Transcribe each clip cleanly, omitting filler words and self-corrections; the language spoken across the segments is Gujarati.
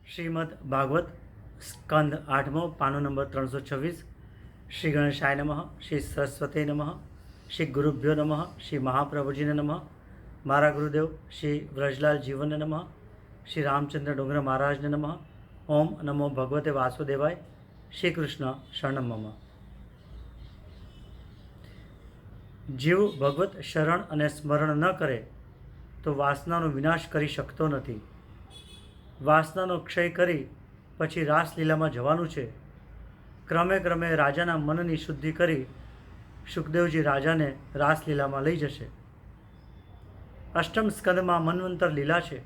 श्रीमद् भागवत स्कंद 8मो पानो नंबर 326। श्री गणेशाय नमः, श्री सरस्वती नमः, श्री गुरुभ्यो नमः, श्री महाप्रभुजी ने नमः, मारा गुरुदेव श्री व्रजलाल जीवन ने नमः, श्री रामचंद्र डोंगर महाराज ने नमः। ओम नमो भगवते वासुदेवाय। श्री कृष्ण शरणम मम। जीव भगवत शरण अने स्मरण न करे तो वासनाનો વિનાશ કરી શકતો નથી। વાસનાનો ક્ષય કરી પછી રાસલીલામાં જવાનું છે। ક્રમે ક્રમે રાજાના મનની શુદ્ધિ કરી સુખદેવજી રાજાને રાસલીલામાં લઈ જશે। અષ્ટમ સ્કંદમાં મન્વંતર લીલા છે।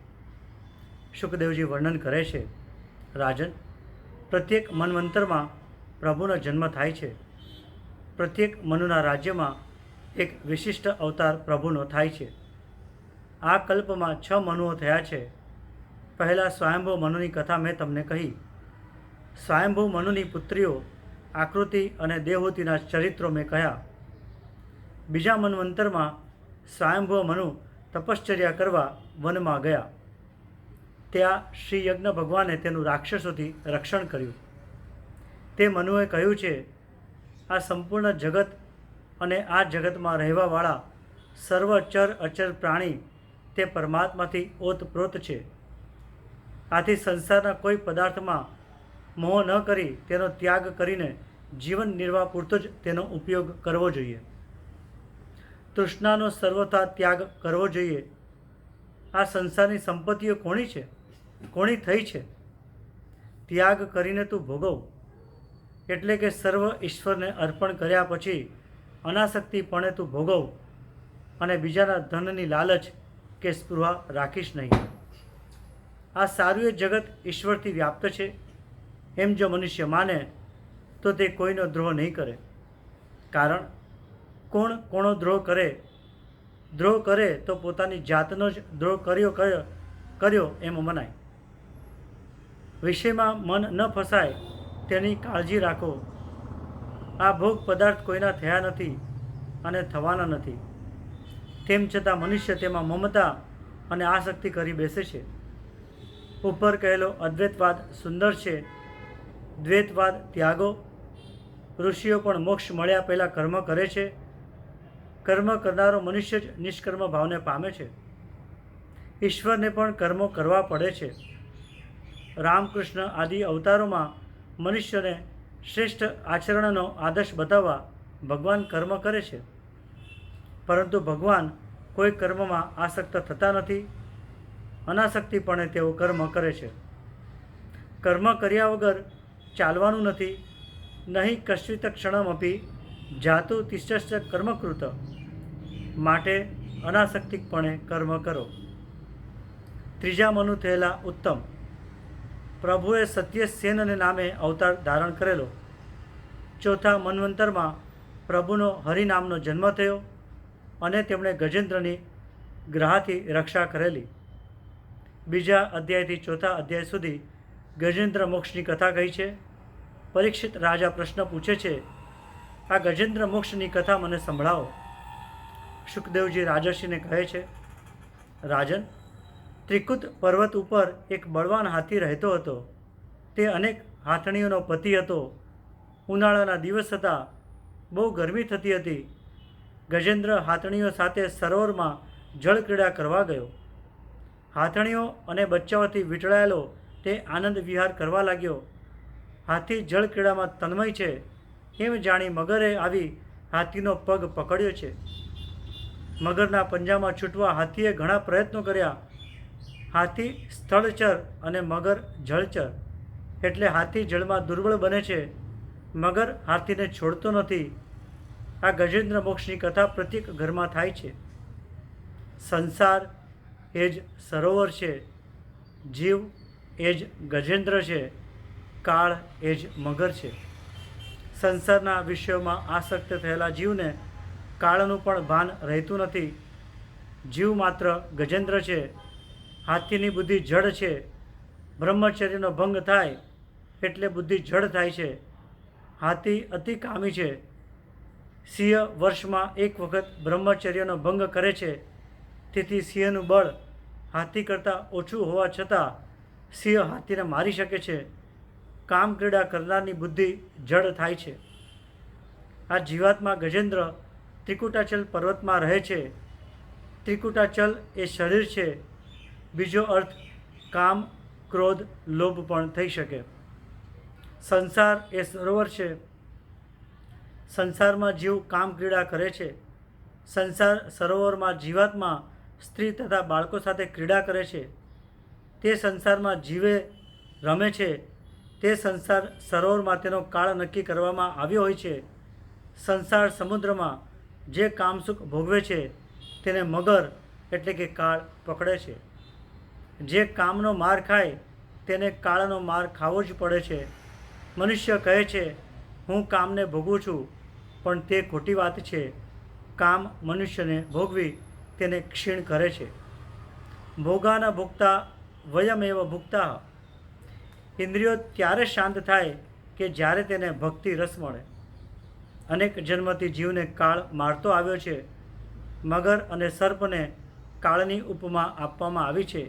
સુખદેવજી વર્ણન કરે છે, રાજન, પ્રત્યેક મન્વંતરમાં પ્રભુનો જન્મ થાય છે। પ્રત્યેક મનુના રાજ્યમાં એક વિશિષ્ટ અવતાર પ્રભુનો થાય છે। આ કલ્પમાં 6 મનુઓ થયા છે। પહેલાં સ્વયંભૂ મનુની કથા મેં તમને કહી। સ્વયંભૂ મનુની પુત્રીઓ આકૃતિ અને દેવહૂતિના ચરિત્રો મેં કહ્યા। બીજા મન્વંતરમાં સ્વયંભૂ મનુ તપશ્ચર્યા કરવા વનમાં ગયા। ત્યાં શ્રી યજ્ઞ ભગવાને તેનું રાક્ષસોથી રક્ષણ કર્યું। તે મનુએ કહ્યું છે, આ સંપૂર્ણ જગત અને આ જગતમાં રહેવાવાળા સર્વ ચર અચર પ્રાણી તે પરમાત્માથી ઓતપ્રોત છે। આથી સંસારના કોઈ પદાર્થમાં મોહ ન કરી તેનો ત્યાગ કરીને જીવન નિર્વાહ પૂરતો જ તેનો ઉપયોગ કરવો જોઈએ। તૃષ્ણાનો સર્વથા ત્યાગ કરવો જોઈએ। આ સંસારની સંપત્તિઓ કોની છે, કોની થઈ છે? ત્યાગ કરીને તું ભોગવ, એટલે કે સર્વ ઈશ્વરને અર્પણ કર્યા પછી અનાસક્તિપણે તું ભોગવ અને બીજાના ધનની લાલચ કે સ્પૃહા રાખીશ નહીં। આ સારું એ જગત ઈશ્વરથી વ્યાપ્ત છે એમ જો મનુષ્ય માને તો તે કોઈનો દ્રોહ નહીં કરે। કારણ કોણ કોનો દ્રોહ કરે તો પોતાની જાતનો જ દ્રોહ કર્યો એમ મનાય। વિષયમાં મન ન ફસાય તેની કાળજી રાખો। આ ભોગ પદાર્થ કોઈના થયા નથી અને થવાના નથી, તેમ છતાં મનુષ્ય તેમાં મમતા અને આસક્તિ કરી બેસે છે। ઉપર કહેલો અદ્વૈતવાદ સુંદર છે, દ્વૈતવાદ ત્યાગો। ઋષિઓ પણ મોક્ષ મળ્યા પહેલાં કર્મ કરે છે। કર્મ કરનારો મનુષ્ય જ નિષ્કર્મ ભાવને પામે છે। ઈશ્વરને પણ કર્મો કરવા પડે છે। રામકૃષ્ણ આદિ અવતારોમાં મનુષ્યને શ્રેષ્ઠ આચરણનો આદર્શ બતાવવા ભગવાન કર્મ કરે છે, પરંતુ ભગવાન કોઈ કર્મમાં આસક્ત થતા નથી। અનાસક્તિપણે તેઓ કર્મ કરે છે। કર્મ કર્યા વગર ચાલવાનું નથી। નહીં કશ્ચિત ક્ષણમપી જાતુ તિષ્ઠસ્ય કર્મકૃત। માટે અનાસક્તિપણે કર્મ કરો। ત્રીજા મનુ થયેલા ઉત્તમ। પ્રભુએ સત્યસેનને નામે અવતાર ધારણ કરેલો। ચોથા મન્વંતરમાં પ્રભુનો હરિનામનો જન્મ થયો અને તેમણે ગજેન્દ્રની ગ્રહાથી રક્ષા કરેલી। બીજા અધ્યાયથી ચોથા અધ્યાય સુધી ગજેન્દ્ર મોક્ષની કથા કહી છે। પરીક્ષિત રાજા પ્રશ્ન પૂછે છે, આ ગજેન્દ્ર મોક્ષની કથા મને સંભળાવો। સુખદેવજી રાજર્ષિને કહે છે, રાજન, ત્રિકૂટ પર્વત ઉપર એક બળવાન હાથી રહેતો હતો। તે અનેક હાથણીઓનો પતિ હતો। ઉનાળાના દિવસ હતા, બહુ ગરમી થતી હતી। ગજેન્દ્ર હાથણીઓ સાથે સરોવરમાં જળક્રીડા કરવા ગયો। હાથણીઓ અને બચ્ચાઓથી વીંટળાયેલો તે આનંદ વિહાર કરવા લાગ્યો। હાથી જળક્રીડામાં તન્મય છે એમ જાણી મગરે આવી હાથીનો પગ પકડ્યો છે। મગરના પંજામાં છૂટવા હાથીએ ઘણા પ્રયત્નો કર્યા। હાથી સ્થળચર અને મગર જળચર, એટલે હાથી જળમાં દુર્બળ બને છે, મગર હાથીને છોડતો નથી। આ ગજેન્દ્ર મોક્ષની કથા પ્રત્યેક ઘરમાં થાય છે। સંસાર એ જ સરોવર છે, જીવ એ જ ગજેન્દ્ર છે, કાળ એ જ મગર છે। સંસારના વિષયોમાં આસક્ત થયેલા જીવને કાળનું પણ ભાન રહેતું નથી। જીવ માત્ર ગજેન્દ્ર છે। હાથીની બુદ્ધિ જડ છે। બ્રહ્મચર્યનો ભંગ થાય એટલે બુદ્ધિ જડ થાય છે। હાથી અતિ કામી છે। સિંહ વર્ષમાં એક વખત બ્રહ્મચર્યનો ભંગ કરે છે, તેથી સિંહનું બળ હાથી કરતાં ઓછું હોવા છતાં સિંહ હાથીને મારી શકે છે, કામ ક્રીડા કરનારની બુદ્ધિ જડ થાય છે. આ જીવાત્મા ગજેન્દ્ર ત્રિકુટાચલ પર્વતમાં રહે છે. ત્રિકુટાચલ એ શરીર છે. બીજો અર્થ કામ, ક્રોધ, લોભ પણ થઈ શકે. સંસાર એ સરોવર છે. સંસારમાં જીવ કામ ક્રીડા કરે છે. સંસાર સરોવરમાં જીવાત્મા સ્ત્રી તથા બાળકો સાથે ક્રીડા કરે છે. તે સંસારમાં જીવે રમે છે. તે સંસાર સરોવરમાં તેનો કાળ નક્કી કરવામાં આવ્યો હોય છે. સંસાર સમુદ્રમાં જે કામસુખ ભોગવે છે તેને મગર એટલે કે કાળ પકડે છે. જે કામનો માર ખાય તેને કાળનો માર ખાવો જ પડે છે. મનુષ્ય કહે છે હું કામને ભોગવું છું, પણ તે ખોટી વાત છે. કામ મનુષ્યને ભોગવી તેને ક્ષીણ કરે છે. ભોગાના ભોગતા વયમેવ ભુક્તા. ઇન્દ્રિયો ત્યારે શાંત થાય કે જ્યારે તેને ભક્તિ રસ મળે. અનેક જન્મથી જીવને કાળ મારતો આવ્યો છે. મગર અને સર્પને કાળની ઉપમા આપવામાં આવી છે.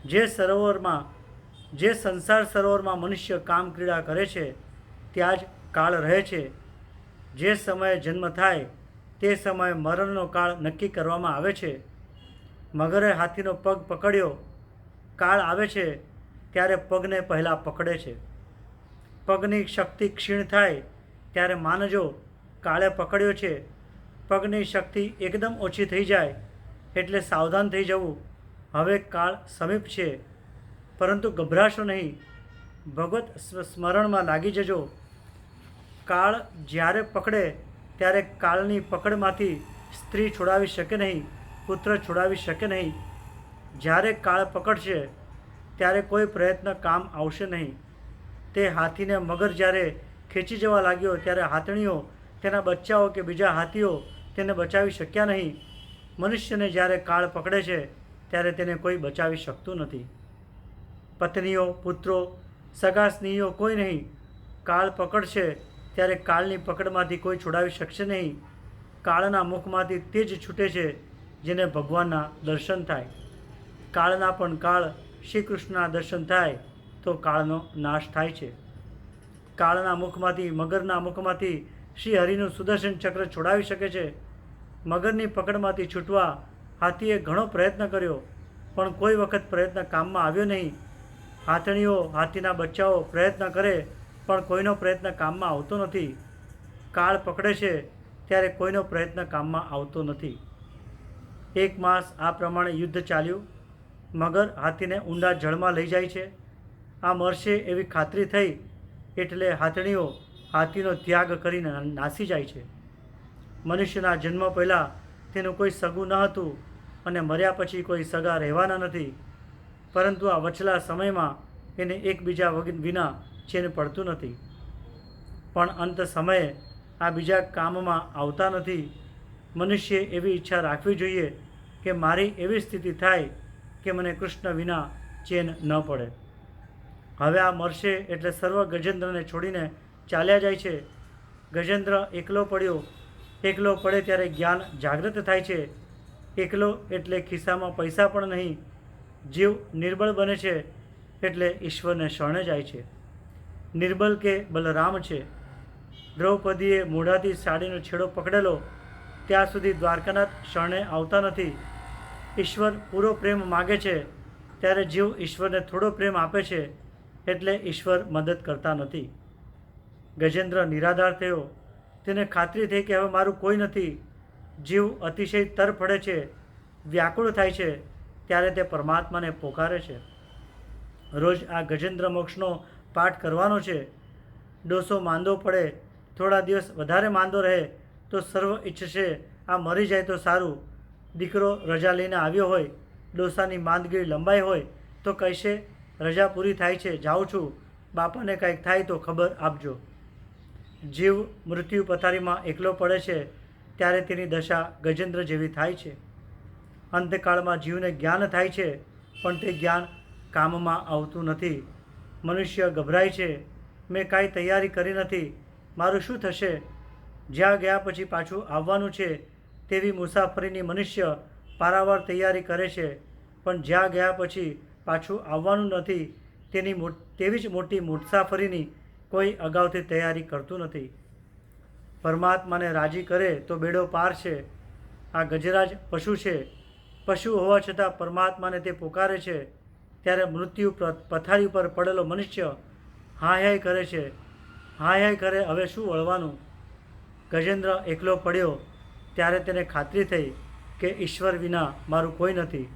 જે સંસાર સરોવરમાં મનુષ્ય કામ ક્રીડા કરે છે ત્યાં જ કાળ રહે છે. જે સમયે જન્મ થાય તે સમયે મરણનો કાળ નક્કી કરવામાં આવે છે. મગરે હાથીનો પગ પકડ્યો. કાળ આવે છે ત્યારે પગને પહેલાં પકડે છે. પગની શક્તિ ક્ષીણ થાય ત્યારે માનજો કાળે પકડ્યો છે. પગની શક્તિ એકદમ ઓછી થઈ જાય એટલે સાવધાન થઈ જવું. હવે કાળ સમીપ છે, પરંતુ ગભરાશો નહીં. ભગવત સ્મરણમાં લાગી જજો. કાળ જ્યારે પકડે ત્યારે કાળની પકડમાંથી સ્ત્રી છોડાવી શકે નહીં, પુત્ર છોડાવી શકે નહીં. જ્યારે કાળ પકડશે ત્યારે કોઈ પ્રયત્ન કામ આવશે નહીં. તે હાથીને મગર જ્યારે ખેંચી જવા લાગ્યો ત્યારે હાથણીઓ, તેના બચ્ચાઓ કે બીજા હાથીઓ તેને બચાવી શક્યા નહીં. મનુષ્યને જ્યારે કાળ પકડે છે ત્યારે તેને કોઈ બચાવી શકતું નથી. પત્નીઓ, પુત્રો, સગા સ્નેહીઓ કોઈ નહીં. કાળ પકડશે ત્યારે કાળની પકડમાંથી કોઈ છોડાવી શકશે નહીં. કાળના મુખમાંથી તે જ છૂટે છે જેને ભગવાનના દર્શન થાય. કાળના પણ કાળ શ્રી કૃષ્ણના દર્શન થાય તો કાળનો નાશ થાય છે. કાળના મુખમાંથી, મગરના મુખમાંથી શ્રી હરિનું સુદર્શન ચક્ર છોડાવી શકે છે. મગરની પકડમાંથી છૂટવા હાથીએ ઘણો પ્રયત્ન કર્યો, પણ કોઈ વખત પ્રયત્ન કામમાં આવ્યો નહીં. હાથણીઓ, હાથીના બચ્ચાઓ પ્રયત્ન કરે પણ કોઈનો પ્રયત્ન કામમાં આવતો નથી. કાળ પકડે છે ત્યારે કોઈનો પ્રયત્ન કામમાં આવતો નથી. 1 માસ આ પ્રમાણે યુદ્ધ ચાલ્યું. મગર હાથીને ઊંડા જળમાં લઈ જાય છે. આ મરશે એવી ખાતરી થઈ એટલે હાથણીઓ હાથીનો ત્યાગ કરીને નાસી જાય છે. મનુષ્યના જન્મ પહેલાં તેનું કોઈ સગું ન હતું અને મર્યા પછી કોઈ સગા રહેવાના નથી. પરંતુ આ વચલા સમયમાં એને એકબીજા વિના ચેન પડતું નથી. પણ અંત સમયે આ બીજા કામમાં આવતા નથી. મનુષ્યે એવી ઈચ્છા રાખવી જોઈએ કે મારી એવી સ્થિતિ થાય કે મને કૃષ્ણ વિના ચેન ન પડે. હવે આ મરશે એટલે સર્વ ગજેન્દ્રને છોડીને ચાલ્યા જાય છે. ગજેન્દ્ર એકલો પડ્યો. એકલો પડે ત્યારે જ્ઞાન જાગૃત થાય છે. એકલો એટલે ખિસ્સામાં પૈસા પણ નહીં. જીવ નિર્બળ બને છે એટલે ઈશ્વરને શરણે જાય છે. નિર્બલ કે બલરામ છે. દ્રૌપદીએ મોઢાથી સાડીનો છેડો પકડેલો ત્યાં સુધી દ્વારકાનાથ શરણે આવતા નથી. ઈશ્વર પૂરો પ્રેમ માગે છે ત્યારે જીવ ઈશ્વરને થોડો પ્રેમ આપે છે એટલે ઈશ્વર મદદ કરતા નથી. ગજેન્દ્ર નિરાધાર થયો. તેને ખાતરી થઈ કે હવે મારું કોઈ નથી. જીવ અતિશય તરફડે છે, વ્યાકુળ થાય છે ત્યારે તે પરમાત્માને પોકારે છે. રોજ આ ગજેન્દ્ર મોક્ષનો પાઠ કરવાનો છે. ડોસો માંદો પડે, થોડા દિવસ વધારે માંદો રહે તો સર્વ ઈચ્છશે આ મરી જાય તો સારું. દીકરો રજા લઈને આવ્યો હોય, ડોસાની માંદગીરી લંબાઈ હોય તો કહેશે રજા પૂરી થાય છે, જાઉં છું, બાપાને કંઈક થાય તો ખબર આપજો. જીવ મૃત્યુ પથારીમાં એકલો પડે છે ત્યારે તેની દશા ગજેન્દ્ર જેવી થાય છે. અંતકાળમાં જીવને જ્ઞાન થાય છે પણ તે જ્ઞાન કામમાં આવતું નથી. મનુષ્ય ગભરાય છે, મેં કાંઈ તૈયારી કરી નથી, મારું શું થશે? જ્યાં ગયા પછી પાછું આવવાનું છે તેવી મુસાફરીની મનુષ્ય પારાવાર તૈયારી કરે છે, પણ જ્યાં ગયા પછી પાછું આવવાનું નથી તેવી જ મોટી મુસાફરીની કોઈ અગાઉથી તૈયારી કરતું નથી. પરમાત્માને રાજી કરે તો બેડો પાર છે. આ ગજરાજ પશુ છે. પશુ હોવા છતાં પરમાત્માને તે પુકારે છે ત્યારે મૃત્યુ પથારી ઉપર પડેલો મનુષ્ય હાય હાય કરે છે. હાય હાય કરે, હવે શું વળવાનું? ગજેન્દ્ર એકલો પડ્યો ત્યારે તેને ખાતરી થઈ કે ઈશ્વર વિના મારું કોઈ નથી.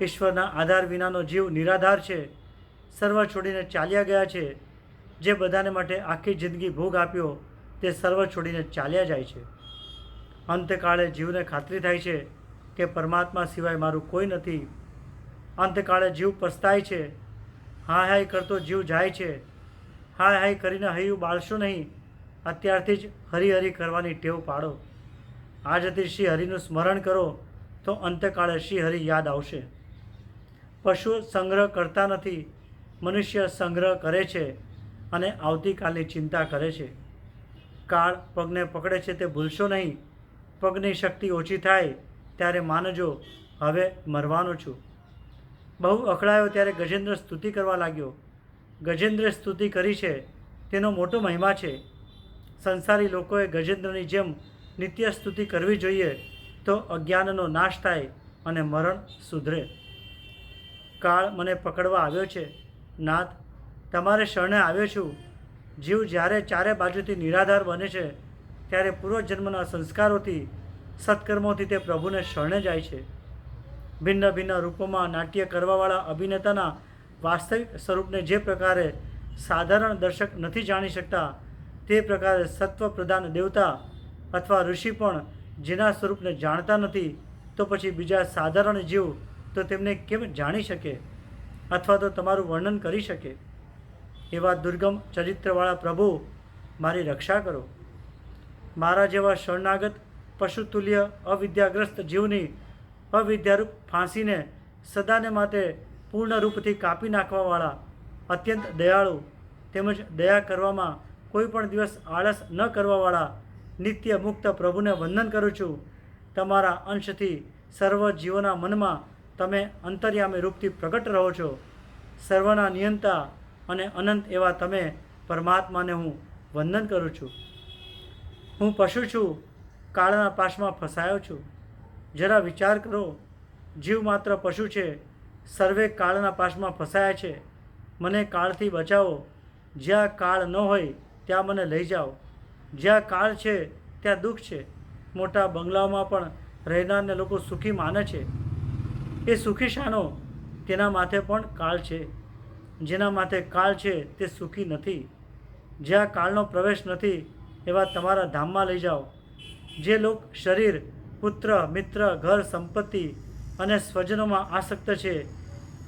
ઈશ્વરના આધાર વિનાનો જીવ નિરાધાર છે. સર્વ છોડીને ચાલ્યા ગયા છે. જે બધાને માટે આખી જિંદગી ભોગ આપ્યો તે સર્વ છોડીને ચાલ્યા જાય છે. અંતકાળે જીવને ખાતરી થાય છે કે પરમાત્મા સિવાય મારું કોઈ નથી. અંતકાળે જીવ પસ્તાય છે. હાય હાય કરતો જીવ જાય છે. હાય હાય કરીને હૈયું બાળશો નહીં. અત્યારથી જ હરિહરિ કરવાની ટેવ પાડો. આજથી શ્રી હરિનું સ્મરણ કરો તો અંતકાળે શ્રી હરિ યાદ આવશે. પશુઓ સંગ્રહ કરતા નથી, મનુષ્ય સંગ્રહ કરે છે અને આવતીકાલની ચિંતા કરે છે. કાળ પગને પકડે છે તે ભૂલશો નહીં. પગની શક્તિ ઓછી થાય ત્યારે માનજો હવે મરવાનો છું. બહુ અકળાયો ત્યારે ગજેન્દ્ર સ્તુતિ કરવા લાગ્યો. ગજેન્દ્રે સ્તુતિ કરી છે તેનો મોટો મહિમા છે. સંસારી લોકોએ ગજેન્દ્રની જેમ નિત્ય સ્તુતિ કરવી જોઈએ તો અજ્ઞાનનો નાશ થાય અને મરણ સુધરે. કાળ મને પકડવા આવ્યો છે. નાથ, તમારે શરણે આવ્યો છું. જીવ જ્યારે ચારે બાજુથી નિરાધાર બને છે ત્યારે પૂર્વજન્મના સંસ્કારોથી સત્કર્મોથી તે પ્રભુને શરણે જાય છે. ભિન્ન ભિન્ન રૂપોમાં નાટ્ય કરવાવાળા અભિનેતાના વાસ્તવિક સ્વરૂપને જે પ્રકારે સાધારણ દર્શક નથી જાણી શકતા તે પ્રકારે સત્વ પ્રધાન દેવતા અથવા ઋષિ પણ જેના સ્વરૂપને જાણતા નથી તો પછી બીજા સાધારણ જીવ તો તેમને કેમ જાણી શકે અથવા તો તમારું વર્ણન કરી શકે? એવા દુર્ગમ ચરિત્રવાળા પ્રભુ, મારી રક્ષા કરો. મારા જેવા શરણાગત પશુતુલ્ય અવિદ્યાગ્રસ્ત જીવની અવિદ્યારૂપ ફાંસીને સદાને માટે પૂર્ણ રૂપથી કાપી નાખવાવાળા અત્યંત દયાળુ તેમજ દયા કરવામાં કોઈ પણ દિવસ આળસ ન કરવાવાળા નિત્ય મુક્ત પ્રભુને વંદન કરું છું. તમારા અંશથી સર્વ જીવોના મનમાં તમે અંતર્યામી રૂપથી પ્રગટ રહો છો. સર્વના નિયંતા અને અનંત એવા તમે પરમાત્માને હું વંદન કરું છું. હું પશુ છું, કાળના પાશમાં ફસાયો છું. જરા વિચાર કરો, જીવ માત્ર પશુ છે. સર્વે કાળના પાશમાં ફસાયા છે. મને કાળથી બચાવો. જ્યાં કાળ ન હોય ત્યાં મને લઈ જાઓ. જ્યાં કાળ છે ત્યાં દુઃખ છે. મોટા બંગલાઓમાં પણ રહેનારને લોકો સુખી માને છે. એ સુખી શાનો? તેના માથે પણ કાળ છે. જેના માથે કાળ છે તે સુખી નથી. જ્યાં કાળનો પ્રવેશ નથી એવા તમારા ધામમાં લઈ જાઓ. જે લોક શરીર, પુત્ર, મિત્ર, ઘર, સંપત્તિ અને સ્વજનોમાં આસક્ત છે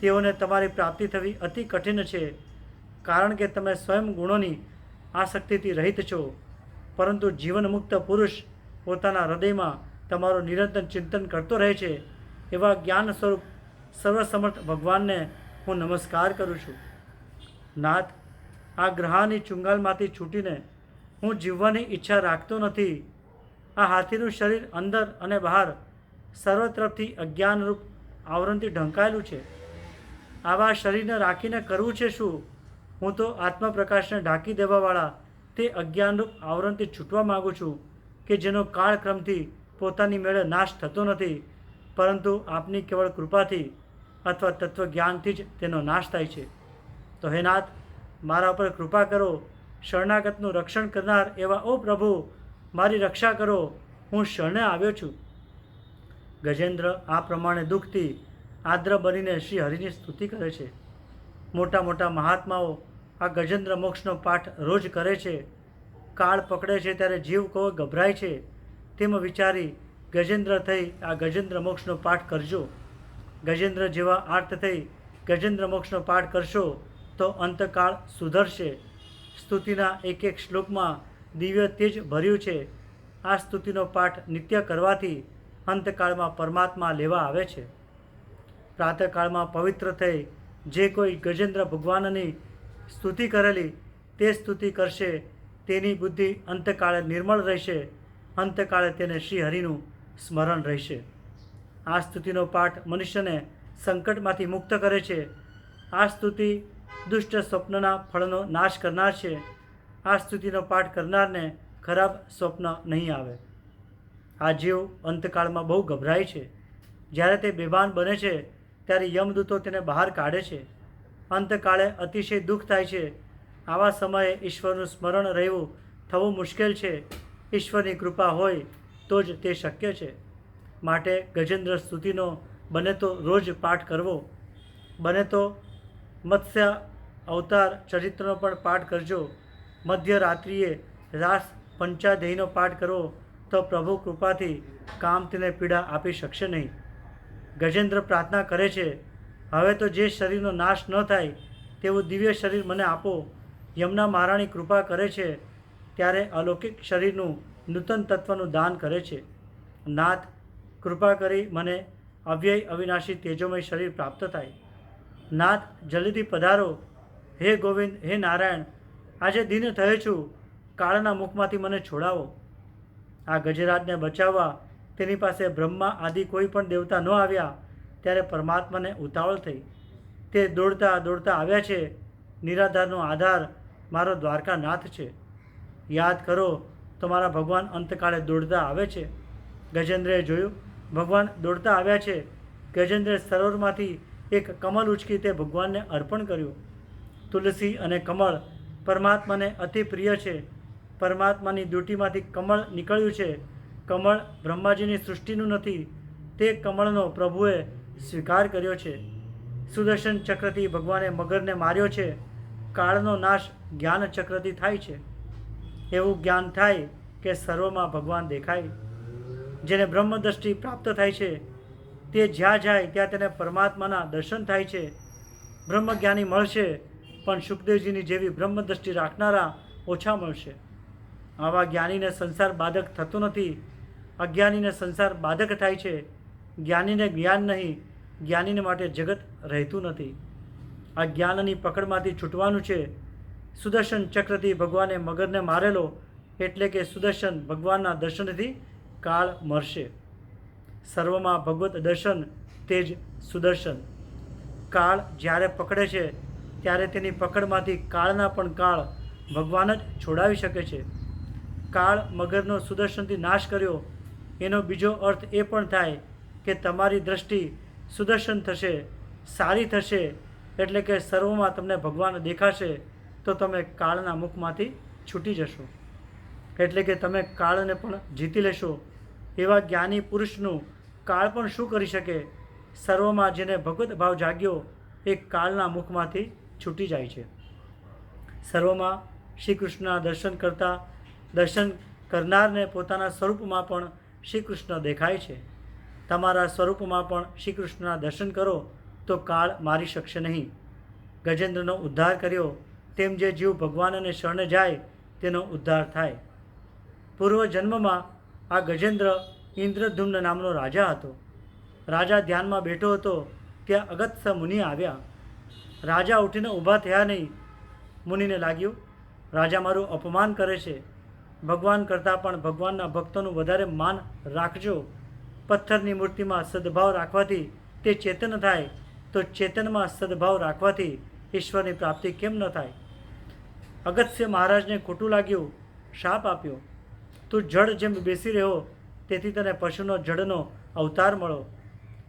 તેઓને તમારી પ્રાપ્તિ થવી અતિ કઠિન છે, કારણ કે તમે સ્વયં ગુણોની આસક્તિથી રહિત છો. પરંતુ જીવનમુક્ત પુરુષ પોતાના હૃદયમાં તમારું નિરંતર ચિંતન કરતો રહે છે એવા જ્ઞાન સ્વરૂપ સર્વસમર્થ ભગવાનને હું નમસ્કાર કરું છું. નાથ, આ ગ્રહાની ચુંગાલમાંથી છૂટીને હું જીવવાની ઈચ્છા રાખતો નથી. આ હાથીનું શરીર અંદર અને બહાર સર્વ તરફથી અજ્ઞાનરૂપ આવરણથી ઢંકાયેલું છે. આવા શરીરને રાખીને કરવું છે શું? હું તો આત્મપ્રકાશને ઢાંકી દેવાવાળા તે અજ્ઞાનરૂપ આવરણથી છૂટવા માગું છું કે જેનો કાળક્રમથી પોતાની મેળે નાશ થતો નથી, પરંતુ આપની કેવળ કૃપાથી અથવા તત્વજ્ઞાનથી જ તેનો નાશ થાય છે. તો હે નાથ, મારા પર કૃપા કરો. શરણાગતનું રક્ષણ કરનાર એવા ઓ પ્રભુ, મારી રક્ષા કરો. હું શરણે આવ્યો છું. ગજેન્દ્ર આ પ્રમાણે દુઃખથી આદ્ર બનીને શ્રી હરિની સ્તુતિ કરે છે. મોટા મોટા મહાત્માઓ આ ગજેન્દ્ર મોક્ષનો પાઠ રોજ કરે છે. કાળ પકડે છે ત્યારે જીવ કહો ગભરાય છે તેમ વિચારી ગજેન્દ્ર થઈ આ ગજેન્દ્ર મોક્ષનો પાઠ કરજો. ગજેન્દ્ર જેવા આર્ત થઈ ગજેન્દ્ર મોક્ષનો પાઠ કરશો તો અંતકાળ સુધરશે. સ્તુતિના એક એક શ્લોકમાં દિવ્ય તેજ ભર્યું છે. આ સ્તુતિનો પાઠ નિત્ય કરવાથી અંતકાળમાં પરમાત્મા લેવા આવે છે. પ્રાતઃકાળમાં પવિત્ર થઈ જે કોઈ ગજેન્દ્ર ભગવાનની સ્તુતિ કરેલી તે સ્તુતિ કરશે તેની બુદ્ધિ અંતકાળે નિર્મળ રહેશે. અંતકાળે તેને શ્રી હરિનું સ્મરણ રહેશે. આ સ્તુતિનો પાઠ મનુષ્યને સંકટમાંથી મુક્ત કરે છે આ સ્તુતિ દુષ્ટ સ્વપ્નના ફળનો નાશ કરનાર છે. આ સ્તુતિનો પાઠ કરનારને ખરાબ સ્વપ્ન નહીં આવે. આ જીવ અંતકાળમાં બહુ ગભરાય છે. જ્યારે તે બેભાન બને છે ત્યારે યમદૂતો તેને બહાર કાઢે છે. અંતકાળે અતિશય દુઃખ થાય છે. આવા સમયે ઈશ્વરનું સ્મરણ રહેવું થવું મુશ્કેલ છે. ઈશ્વરની કૃપા હોય તો જ તે શક્ય છે. માટે ગજેન્દ્ર સ્તુતિનો બને તો રોજ પાઠ કરવો. બને તો મત્સ્ય અવતાર ચરિત્રનો પણ પાઠ કરજો. મધ્યરાત્રિએ રાસ પંચાધ્યાયીનો પાઠ કરવો તો પ્રભુ કૃપાથી કામ તેને પીડા આપી શકશે નહીં. ગજેન્દ્ર પ્રાર્થના કરે છે, હવે તો જે શરીરનો નાશ ન થાય તેવું દિવ્ય શરીર મને આપો. યમુના મહારાણી કૃપા કરે છે ત્યારે અલૌકિક શરીરનું નૂતન તત્વનું દાન કરે છે. નાથ, કૃપા કરી મને અવ્યય અવિનાશી તેજોમય શરીર પ્રાપ્ત થાય. નાથ, જલ્દીથી પધારો. હે ગોવિંદ, હે નારાયણ, આજે દિન થયો છું, કાળના મુખમાંથી મને છોડાવો. આ ગજરાજને બચાવવા તેની પાસે બ્રહ્મા આદિ કોઈ પણ દેવતા ન આવ્યા ત્યારે પરમાત્માને ઉતાવળ થઈ. તે દોડતા દોડતા આવ્યા છે. નિરાધારનો આધાર મારો દ્વારકાનાથ છે. યાદ કરો તો મારા ભગવાન અંતકાળે દોડતા આવે છે. ગજેન્દ્રએ જોયું, ભગવાન દોડતા આવ્યા છે. ગજેન્દ્રે સરોવરમાંથી એક કમળ ઉચકી તે ભગવાનને અર્પણ કર્યું. તુલસી અને કમળ પરમાત્માને અતિ પ્રિય છે. પરમાત્માની દુટીમાંથી કમળ નીકળ્યું છે. કમળ બ્રહ્માજીની સૃષ્ટિનું નથી. તે કમળનો પ્રભુએ સ્વીકાર કર્યો છે. સુદર્શન ચક્રથી ભગવાને મગરને માર્યો છે. કાળનો નાશ જ્ઞાન ચક્રથી થાય છે. એવું જ્ઞાન થાય કે સર્વમાં ભગવાન દેખાય. જેને બ્રહ્મદ્રષ્ટિ પ્રાપ્ત થાય છે તે જ્યાં જાય ત્યાં તેને પરમાત્માના દર્શન થાય છે. બ્રહ્મજ્ઞાની મળશે, પણ સુખદેવજીની જેવી બ્રહ્મદ્રષ્ટિ રાખનારા ઓછા મળશે. આવા જ્ઞાનીને સંસાર બાધક થતો નથી. અજ્ઞાનીને સંસાર બાધક થાય છે. જ્ઞાનીને જ્ઞાન નહીં, જ્ઞાનીને માટે જગત રહેતું નથી. આ જ્ઞાનની પકડમાંથી છૂટવાનું છે. સુદર્શન ચક્રથી ભગવાને મગરને મારેલો, એટલે કે સુદર્શન ભગવાનના દર્શનથી કાળ મરશે. સર્વમાં ભગવત દર્શન તે જ સુદર્શન. કાળ જ્યારે પકડે છે ત્યારે તેની પકડમાંથી કાળના પણ કાળ ભગવાન જ છોડાવી શકે છે. કાળ મગરનો સુદર્શનથી નાશ કર્યો એનો બીજો અર્થ એ પણ થાય કે તમારી દૃષ્ટિ સુદર્શન થશે, સારી થશે. એટલે કે સર્વમાં તમને ભગવાન દેખાશે તો તમે કાળના મુખમાંથી છૂટી જશો. એટલે કે તમે કાળને પણ જીતી લેશો. એવા જ્ઞાની પુરુષનું કાળ પણ શું કરી શકે? સર્વમાં જેને ભગવત ભાવ જાગ્યો એ કાળના મુખમાંથી છૂટી જાય છે. સર્વમાં શ્રી કૃષ્ણના દર્શન કરનારને પોતાના સ્વરૂપમાં પણ શ્રી કૃષ્ણ દેખાય છે. તમારા સ્વરૂપમાં પણ શ્રી કૃષ્ણના દર્શન કરો તો કાળ મારી શકશે નહીં. ગજેન્દ્રનો ઉદ્ધાર કર્યો તેમ જે જીવ ભગવાનને શરણે જાય તેનો ઉદ્ધાર થાય. પૂર્વ જન્મમાં આ ગજેન્દ્ર ઇન્દ્રધુમ્ન નામનો રાજા હતો. રાજા ધ્યાનમાં બેઠો હતો ત્યાં અગત્ય મુનિ આવ્યા. રાજા ઉઠીને ઊભા થયા નહીં. મુનિને લાગ્યું, રાજા મારું અપમાન કરે છે. ભગવાન કરતાં પણ ભગવાનના ભક્તોનું વધારે માન રાખજો. પથ્થરની મૂર્તિમાં સદભાવ રાખવાથી તે ચેતન થાય, તો ચેતનમાં સદભાવ રાખવાથી ઈશ્વરની પ્રાપ્તિ કેમ ન થાય? અગત્ય મહારાજને ખોટું લાગ્યું, શાપ આપ્યો. તું જડ જેમ બેસી રહ્યો તેથી તને પશુનો જડનો અવતાર મળો.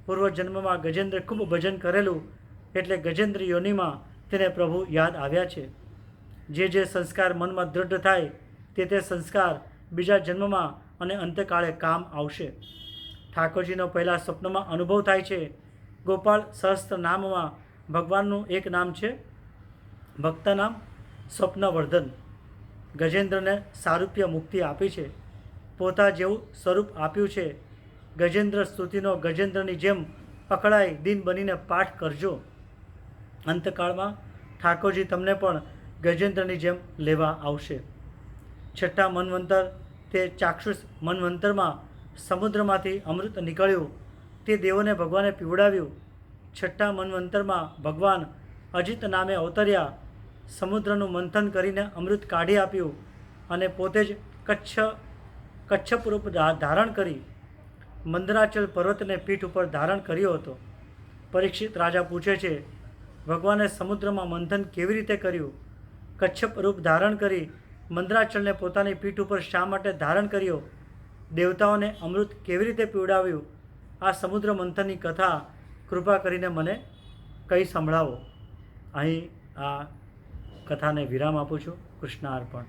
પૂર્વજન્મમાં ગજેન્દ્ર ખૂબ ભજન કરેલું એટલે ગજેન્દ્ર યોનિમાં તેને પ્રભુ યાદ આવ્યા છે. જે સંસ્કાર મનમાં દૃઢ થાય તે સંસ્કાર બીજા જન્મમાં અને અંતકાળે કામ આવશે. ઠાકોરજીનો પહેલાં સ્વપ્નમાં અનુભવ થાય છે. ગોપાલ સહસ્ત્ર નામમાં ભગવાનનું એક નામ છે ભક્ત નામ સ્વપ્નવર્ધન. ગજેન્દ્રને સારૂપ્ય મુક્તિ આપી છે. પોતા જેવું સ્વરૂપ આપ્યું છે. ગજેન્દ્ર સ્તુતિનો ગજેન્દ્રની જેમ પકડાઈ દિન બનીને પાઠ કરજો. અંતકાળમાં ઠાકોરજી તમને પણ ગજેન્દ્રની જેમ લેવા આવશે. છઠ્ઠા મન્વંતર તે ચાક્ષુષ મન્વંતરમાં સમુદ્રમાંથી અમૃત નીકળ્યું તે દેવોને ભગવાને પીવડાવ્યું. છઠ્ઠા મન્વંતરમાં ભગવાન અજિત નામે અવતર્યા. સમુદ્રનું મંથન કરીને અમૃત કાઢી આપ્યું અને પોતે જ કચ્છપ રૂપ ધારણ કરી મંદરાચલ પર્વતને પીઠ ઉપર ધારણ કર્યો હતો. પરીક્ષિત રાજા પૂછે છે, ભગવાને સમુદ્રમાં મંથન કેવી રીતે કર્યું, કચ્છપ રૂપ ધારણ કરી મંદરાચલને પોતાની પીઠ ઉપર શા માટે ધારણ કર્યો, દેવતાઓને અમૃત કેવી રીતે પીવડાવ્યું, આ સમુદ્ર મંથનની કથા કૃપા કરીને મને કહી સંભળાવો. અહીં આ કથાને વિરામ આપું છું. કૃષ્ણાર્પણ.